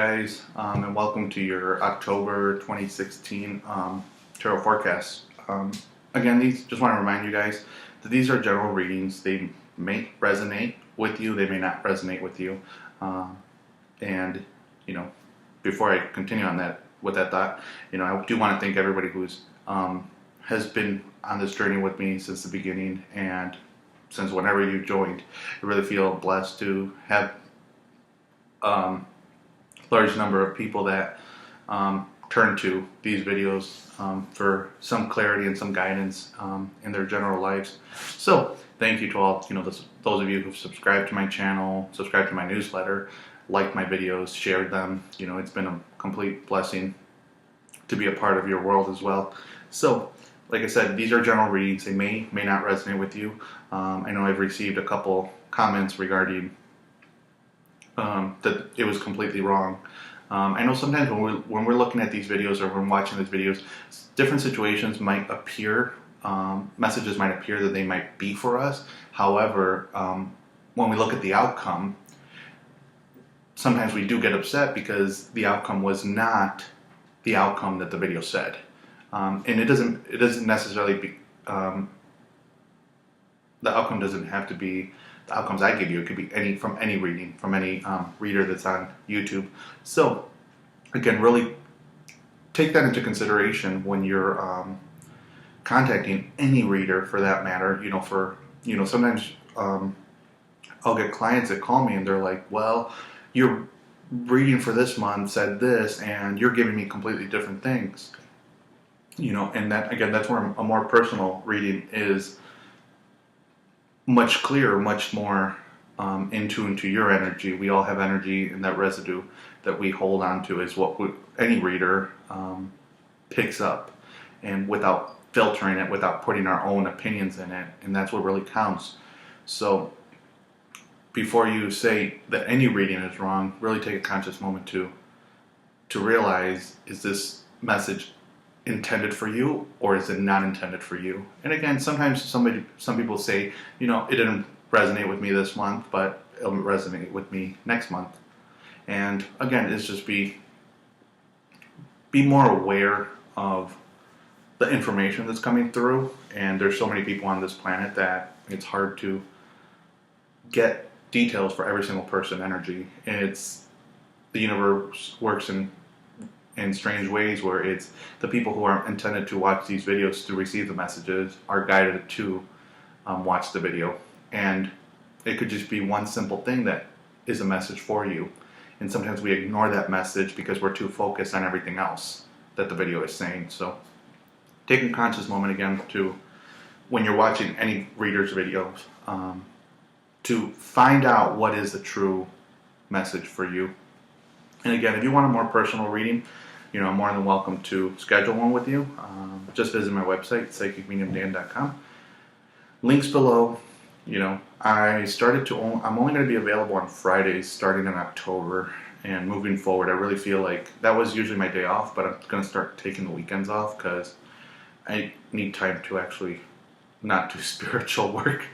guys, and welcome to your October 2016 tarot forecast. Again, just want to remind you guys that these are general readings. They may resonate with you, they may not resonate with you. And before I continue on that with that thought, I do want to thank everybody who's has been on this journey with me since the beginning and since whenever you joined. I really feel blessed to have large number of people that turn to these videos for some clarity and some guidance in their general lives. So thank you to all those of you who've subscribed to my channel, subscribed to my newsletter, liked my videos, shared them. It's been a complete blessing to be a part of your world as well. So like I said, these are general readings. They may not resonate with you. I know I've received a couple comments regarding that it was completely wrong. I know sometimes when we're looking at these videos or when watching these videos, different situations might appear, messages might appear that they might be for us. However, when we look at the outcome, sometimes we do get upset because the outcome was not the outcome that the video said. And it doesn't necessarily be, the outcome doesn't have to be the outcomes I give you. It could be from any reading, from any reader that's on YouTube. So again, really take that into consideration when you're contacting any reader for that matter. Sometimes I'll get clients that call me and they're like, well, your reading for this month said this and you're giving me completely different things. And that, again, that's where a more personal reading is much clearer, much more in tune to your energy. We all have energy, and that residue that we hold on to is what any reader picks up, and without filtering it, without putting our own opinions in it, and that's what really counts. So before you say that any reading is wrong, really take a conscious moment to realize, is this message intended for you or is it not intended for you? And again, sometimes some people say, it didn't resonate with me this month, but it'll resonate with me next month. And again, it's just be more aware of the information that's coming through. And there's so many people on this planet that it's hard to get details for every single person energy. And the universe works in strange ways where it's the people who are intended to watch these videos to receive the messages are guided to watch the video. And it could just be one simple thing that is a message for you. And sometimes we ignore that message because we're too focused on everything else that the video is saying. So take a conscious moment again to, when you're watching any reader's videos, to find out what is the true message for you. And again, if you want a more personal reading, I'm more than welcome to schedule one with you. Just visit my website, psychicmediumdan.com. Links below. I'm only going to be available on Fridays starting in October and moving forward. I really feel like that was usually my day off, but I'm going to start taking the weekends off because I need time to actually not do spiritual work.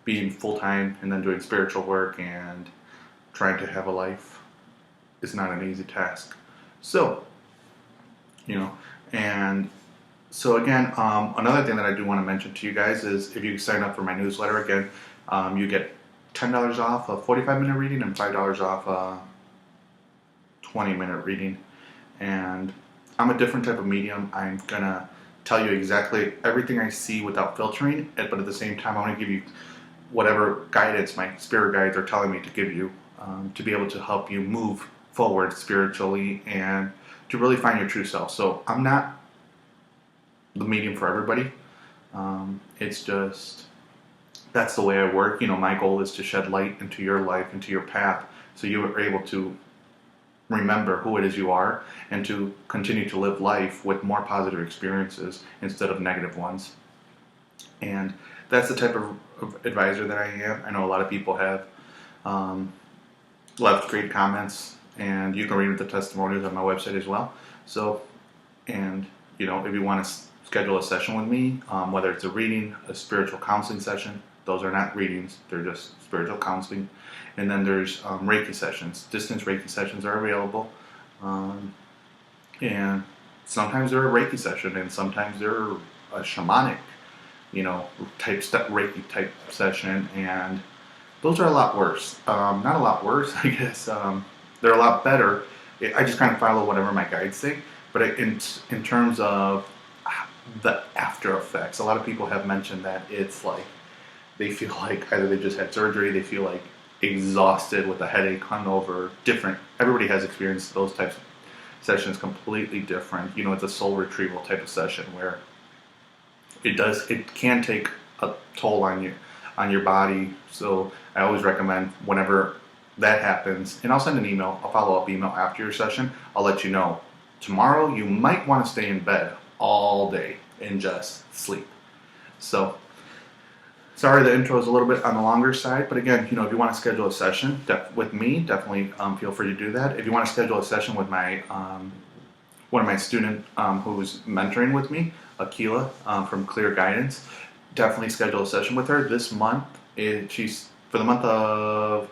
Being full-time and then doing spiritual work and trying to have a life is not an easy task. So, and so again, another thing that I do want to mention to you guys is if you sign up for my newsletter, again, you get $10 off a 45-minute reading and $5 off a 20-minute reading. And I'm a different type of medium. I'm going to tell you exactly everything I see without filtering it, but at the same time, I want to give you whatever guidance my spirit guides are telling me to give you to be able to help you move forward spiritually and to really find your true self. So I'm not the medium for everybody. It's just, that's the way I work. My goal is to shed light into your life, into your path, so you are able to remember who it is you are and to continue to live life with more positive experiences instead of negative ones. And that's the type of advisor that I am. I know a lot of people have left great comments, and you can read the testimonials on my website as well. So, and if you want to schedule a session with me, whether it's a reading, a spiritual counseling session, Those are not readings; they're just spiritual counseling. And then there's Reiki sessions. Distance Reiki sessions are available, and sometimes they're a Reiki session, and sometimes they're a shamanic, Reiki type session, and those are a lot worse. Not a lot worse, I guess. They're a lot better. I just kind of follow whatever my guides say. But in terms of the after effects, a lot of people have mentioned that it's like they feel like either they just had surgery, they feel like exhausted with a headache, hungover, different. Everybody has experienced those types of sessions completely different. It's a soul retrieval type of session where it can take a toll on your body. So I always recommend whenever that happens, and I'll send an email, a follow-up email after your session. I'll let you know. Tomorrow you might want to stay in bed all day and just sleep. So sorry the intro is a little bit on the longer side, but again, if you want to schedule a session with me, definitely feel free to do that. If you want to schedule a session with my one of my students who's mentoring with me, Akila from Clear Guidance, definitely schedule a session with her this month. She's for the month of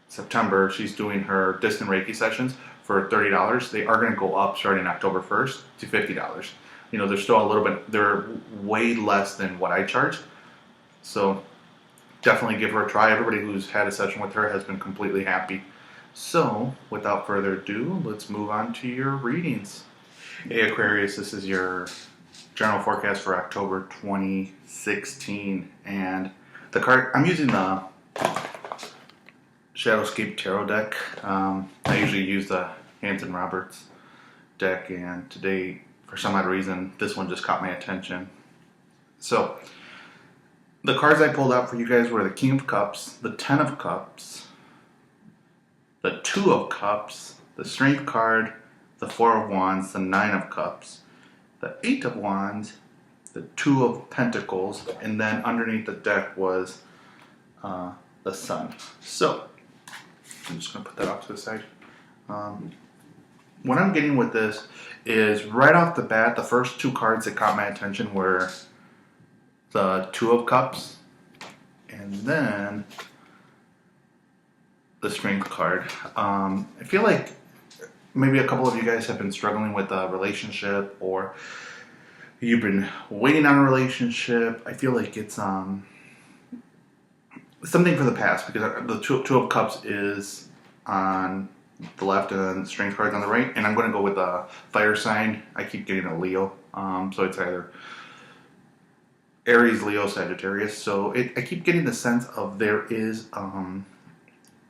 September. She's doing her distant Reiki sessions for $30. They are going to go up starting October 1st to $50. They're still a little bit. They're way less than what I charge. So definitely give her a try. Everybody who's had a session with her has been completely happy. So without further ado, let's move on to your readings. Hey Aquarius, this is your general forecast for October 2016. And the card, I'm using the Shadowscape Tarot deck. I usually use the Hanson Roberts deck, and today, for some odd reason, this one just caught my attention. So, the cards I pulled out for you guys were the King of Cups, the Ten of Cups, the Two of Cups, the Strength card, the Four of Wands, the Nine of Cups, the Eight of Wands, the Two of Pentacles, and then underneath the deck was the Sun. So, I'm just going to put that off to the side. What I'm getting with this is right off the bat, the first two cards that caught my attention were the Two of Cups and then the Strength card. I feel like maybe a couple of you guys have been struggling with a relationship, or you've been waiting on a relationship. I feel like it's something for the past, because the Two of Cups is on the left and the Strength card's on the right, and I'm going to go with a fire sign. I keep getting a Leo, so it's either Aries, Leo, Sagittarius. So I keep getting the sense of there is going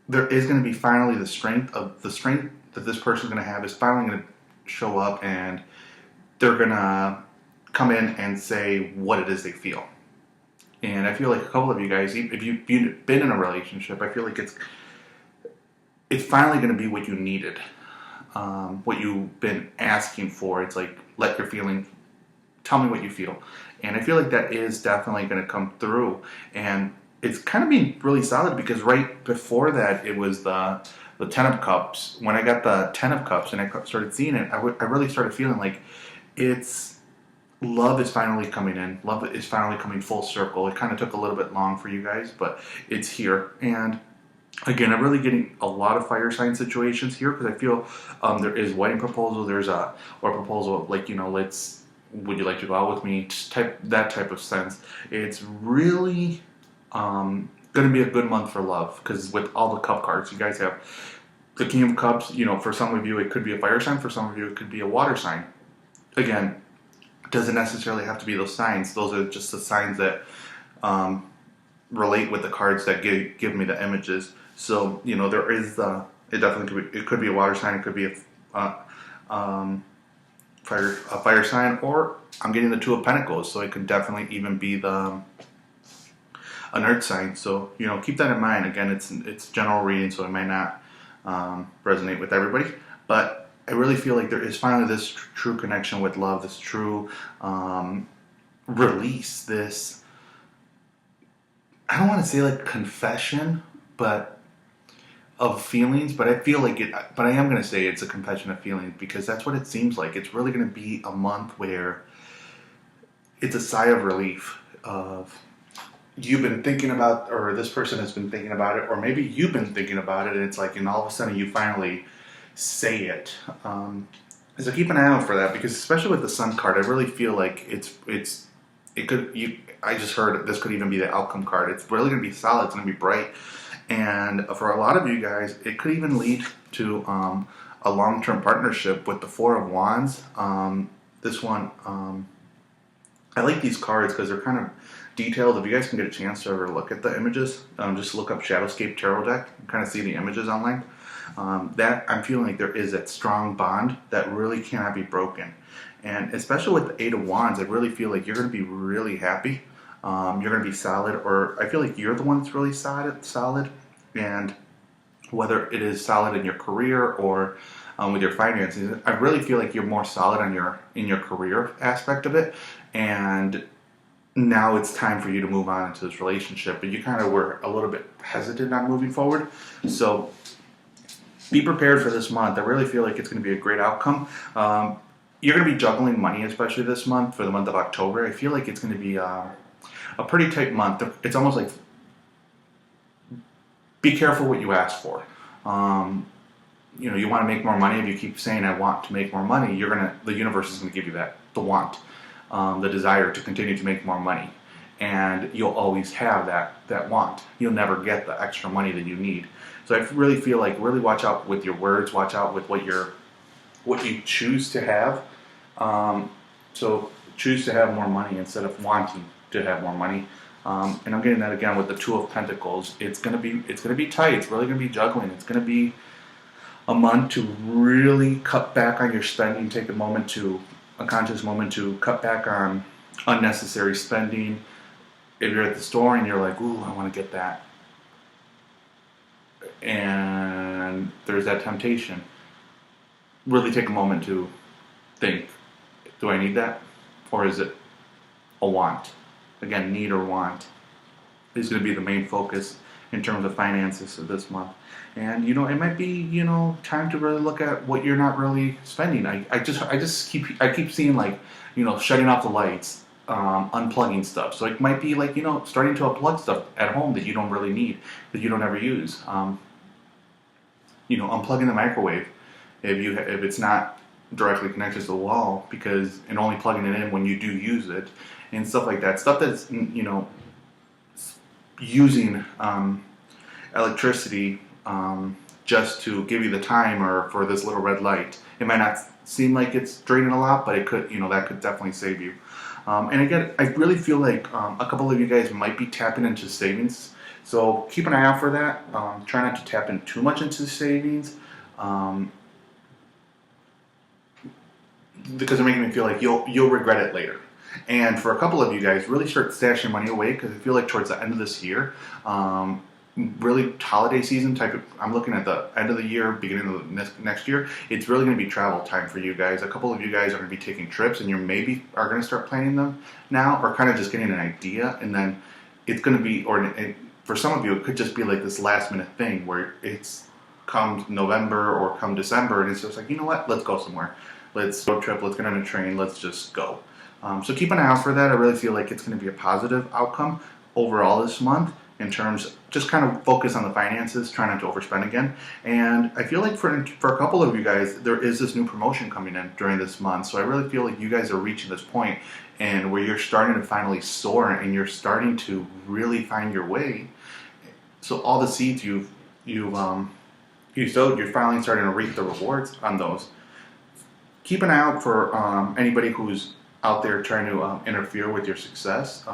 to be finally the strength that this person's going to have is finally going to show up, and they're going to come in and say what it is they feel. And I feel like a couple of you guys, if you've been in a relationship, I feel like it's finally going to be what you needed, what you've been asking for. It's like, let your feeling, tell me what you feel. And I feel like that is definitely going to come through. And it's kind of being really solid, because right before that, it was the Ten of Cups. When I got the Ten of Cups and I started seeing it, I really started feeling like love is finally coming in. Love is finally coming full circle. It kind of took a little bit long for you guys, but it's here. And again, I'm really getting a lot of fire sign situations here, because I feel there is wedding proposal. There's or proposal like, would you like to go out with me? That type of sense. It's really going to be a good month for love, because with all the cup cards, you guys have the King of Cups. For some of you, it could be a fire sign. For some of you, it could be a water sign. Again, doesn't necessarily have to be those signs. Those are just the signs that relate with the cards that give me the images. So there is it definitely could be a water sign. It could be a fire sign, or I'm getting the Two of Pentacles, so it could definitely even be an earth sign. So keep that in mind. Again, it's general reading, so it might not resonate with everybody, but I really feel like there is finally this true connection with love, this true release, this, I don't want to say like confession, of feelings, but I feel like but I am going to say it's a confession of feelings, because that's what it seems like. It's really going to be a month where it's a sigh of relief of, you've been thinking about, or this person has been thinking about it, or maybe you've been thinking about it, and it's like, and all of a sudden you finally say it. So keep an eye out for that, because especially with the Sun card, I really feel like it could. I just heard this could even be the outcome card. It's really going to be solid. It's going to be bright, and for a lot of you guys, it could even lead to a long-term partnership with the Four of Wands. This one, I like these cards because they're kind of detailed. If you guys can get a chance to ever look at the images, just look up Shadowscape Tarot Deck and kind of see the images online. That I'm feeling like there is that strong bond that really cannot be broken. And especially with the Eight of Wands, I really feel like you're going to be really happy. You're going to be solid, or I feel like you're the one that's really solid. And whether it is solid in your career or with your finances, I really feel like you're more solid in your career aspect of it. And now it's time for you to move on into this relationship, but you kind of were a little bit hesitant on moving forward. So be prepared for this month. I really feel like it's going to be a great outcome. You're going to be juggling money, especially this month, for the month of October. I feel like it's going to be a pretty tight month. It's almost like, be careful what you ask for. You want to make more money. If you keep saying, I want to make more money, the universe is going to give you that, the want, the desire to continue to make more money. And you'll always have that want. You'll never get the extra money that you need. So I really feel like, really watch out with your words, watch out with what you choose to have. So choose to have more money instead of wanting to have more money. And I'm getting that again with the Two of Pentacles. It's gonna be tight. It's really gonna be juggling. It's gonna be a month to really cut back on your spending. Take a conscious moment to cut back on unnecessary spending. If you're at the store and you're like, ooh, I want to get that, and there's that temptation, really take a moment to think, do I need that? Or is it a want? Again, need or want is going to be the main focus in terms of finances of this month. And, it might be, time to really look at what you're not really spending. I keep seeing, like, shutting off the lights, unplugging stuff. So it might be like, starting to unplug stuff at home that you don't really need, that you don't ever use. Unplugging the microwave if it's not directly connected to the wall, and only plugging it in when you do use it, and stuff like that. Stuff that's, using electricity just to give you the timer for this little red light. It might not seem like it's draining a lot, but it could, that could definitely save you. And again, I really feel like a couple of you guys might be tapping into savings. So keep an eye out for that. Try not to tap in too much into savings, because they're making me feel like you'll regret it later. And for a couple of you guys, really start stashing money away, because I feel like towards the end of this year, really holiday season type I'm looking at the end of the year, beginning of the next year, it's really going to be travel time for you guys. A couple of you guys are going to be taking trips, and you maybe are going to start planning them now, or kind of just getting an idea, and then it's going to be, for some of you, it could just be like this last minute thing where it's come November or come December, and it's just like, you know what, let's go somewhere. Let's go trip, let's get on a train, let's just go. So keep an eye out for that. I really feel like it's going to be a positive outcome overall this month, in terms, just kind of focus on the finances, try not to overspend again. And I feel like for a couple of you guys, there is this new promotion coming in during this month. So I really feel like you guys are reaching this point, and where you're starting to finally soar, and you're starting to really find your way. So all the seeds you sowed, you're finally starting to reap the rewards on those. Keep an eye out for anybody who's out there trying to interfere with your success.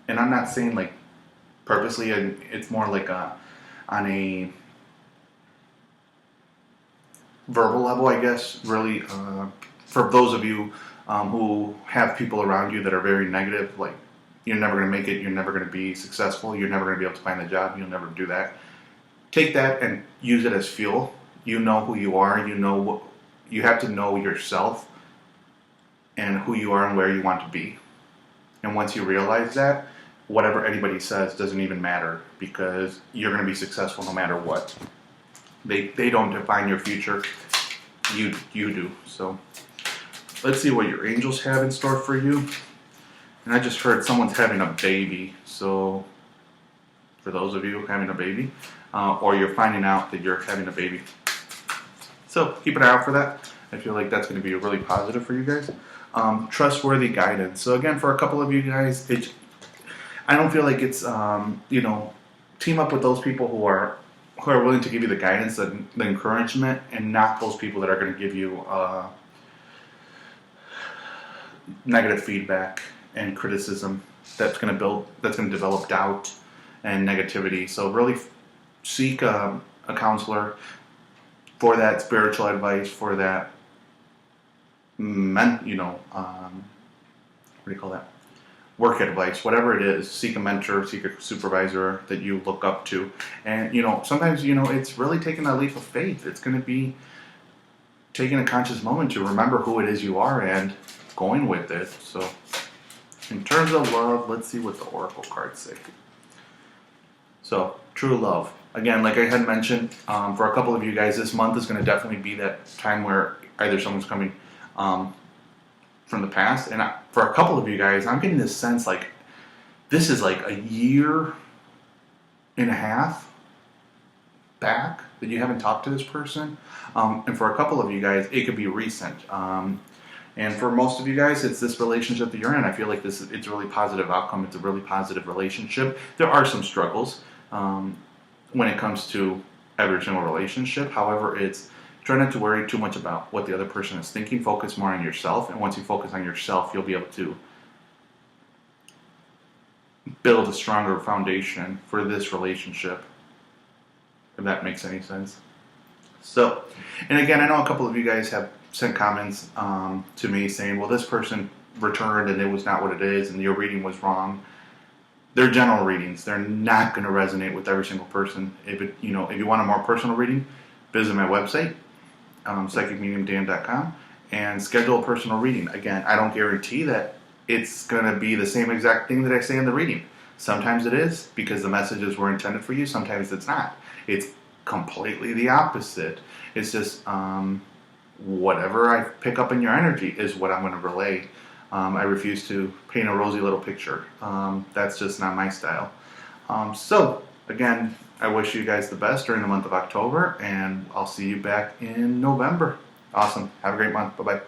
And I'm not saying like purposely, and it's more like on a verbal level, I guess. Really, for those of you who have people around you that are very negative, like, you're never going to make it, you're never going to be successful, you're never going to be able to find a job, you'll never do that. Take that and use it as fuel. You know who you are, you have to know yourself and who you are and where you want to be. And once you realize that, whatever anybody says doesn't even matter, because you're going to be successful no matter what. They don't define your future, you do. So let's see what your angels have in store for you. And I just heard someone's having a baby, so for those of you having a baby, or you're finding out that you're having a baby. So keep an eye out for that. I feel like that's going to be really positive for you guys. Trustworthy guidance. So again, for a couple of you guys, I don't feel like it's team up with those people who are willing to give you the guidance, the encouragement, and not those people that are going to give you negative feedback and criticism that's going to develop doubt and negativity. So really seek a counselor for that spiritual advice, for that what do you call that? Work advice, whatever it is. Seek a mentor, seek a supervisor that you look up to. And sometimes it's really taking that leap of faith. It's going to be taking a conscious moment to remember who it is you are and going with it. So in terms of love, let's see what the oracle cards say. So true love, again, like I had mentioned, for a couple of you guys, this month is going to definitely be that time where either someone's coming from the past, and for a couple of you guys, I'm getting this sense like this is like a year and a half back that you haven't talked to this person, and for a couple of you guys, it could be recent. And for most of you guys, it's this relationship that you're in. I feel like it's a really positive outcome. It's a really positive relationship. There are some struggles when it comes to every single relationship. However, it's try not to worry too much about what the other person is thinking. Focus more on yourself. And once you focus on yourself, you'll be able to build a stronger foundation for this relationship, if that makes any sense. So, and again, I know a couple of you guys have sent comments to me saying, well, this person returned and it was not what it is and your reading was wrong. They're general readings. They're not going to resonate with every single person. If you want a more personal reading, visit my website, psychicmediumdan.com, and schedule a personal reading. Again, I don't guarantee that it's going to be the same exact thing that I say in the reading. Sometimes it is, because the messages were intended for you. Sometimes it's not. It's completely the opposite. It's just whatever I pick up in your energy is what I'm going to relay. I refuse to paint a rosy little picture. That's just not my style. So, again, I wish you guys the best during the month of October, and I'll see you back in November. Awesome. Have a great month. Bye-bye.